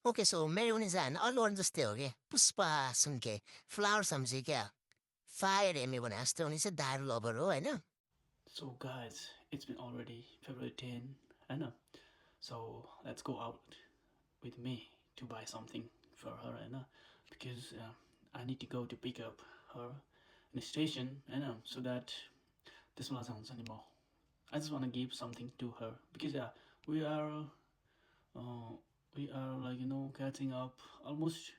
Okay so मेरी उनी चाहिँ होइन अल्लु अर्जुन जस्तै हो कि पुष्पा सुनके फ्लावर समझे क्या फायर एमी भने जस्तो उनी चाहिँ दारू लभर हो होइन So guys, it's been already February 10, I know. So let's go out with me to buy something for her, I know, because I need to go to pick up her in the station, I know, so that this will not sound anymore. I just want to give something to her because yeah, we are uh, we are like catching up almost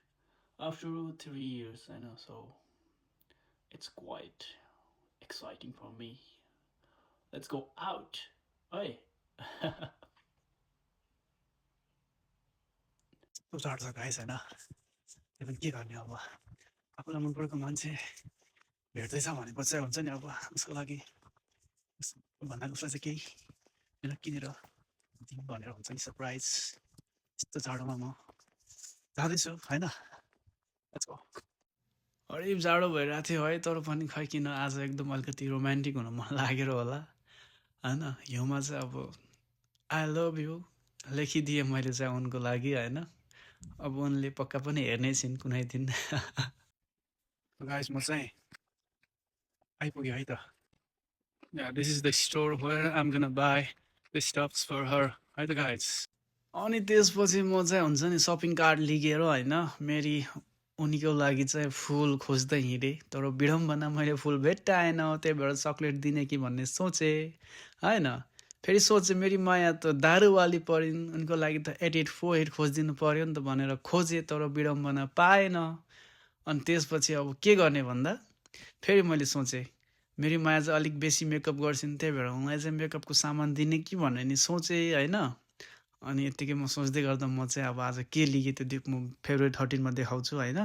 after 3 years, I know, so it's quite exciting for me. Let's go out. Oi. कस्तो चाड छ guys होइन त्यो पनि के गर्ने अब आफूलाई मन परेको मान्छे भेट्दैछ भनेपछि चाहिँ हुन्छ नि अब उसको लागि भन्दा उसलाई चाहिँ केही होइन किनेर दिउँ भनेर हुन्छ नि सरप्राइज यस्तो चाडोमा म जाँदैछु होइन लेट्स गो हरिब जाडो भइरहेको थियो है तर पनि खै किन आज एकदम अलिकति रोमान्टिक हुन मन लागेर होला होइन हिउँमा चाहिँ अब आई लभ यु लेखिदिएँ मैले चाहिँ उनको लागि होइन अब उनले पक्का पनि हेर्नै छिन् कुनै दिन गाइस म चाहिँ आइपुग्यो है त this is the store where I'm gonna buy the stuffs for her है त गाइस अनि त्यसपछि म चाहिँ हुन्छ नि सपिङ कार्ड लिगेर होइन मेरी उनीको लागि चाहिँ फुल खोज्दै हिँडेँ तर विडम्बना मैले फुल भेट्टाएन त्यही भएर चक्लेट दिने कि भन्ने सोचेँ होइन फेरि सोचेँ मेरी माया त दारूवाली परिन् उनको लागि त 8848 खोजिदिनु पऱ्यो नि त भनेर खोजेँ तर विडम्बना पाएन अनि त्यसपछि अब के गर्ने भन्दा फेरि मैले सोचेँ मेरी माया चाहिँ अलिक बेसी मेकअप गर्छिन् त्यही भएर उनलाई चाहिँ मेकअपको सामान दिने कि भन्ने नि सोचेँ होइन अनि यत्तिकै म सोच्दै गर्दा म चाहिँ अब आज के लिएँ त्यो म फेब्रुअरी 13मा देखाउँछु होइन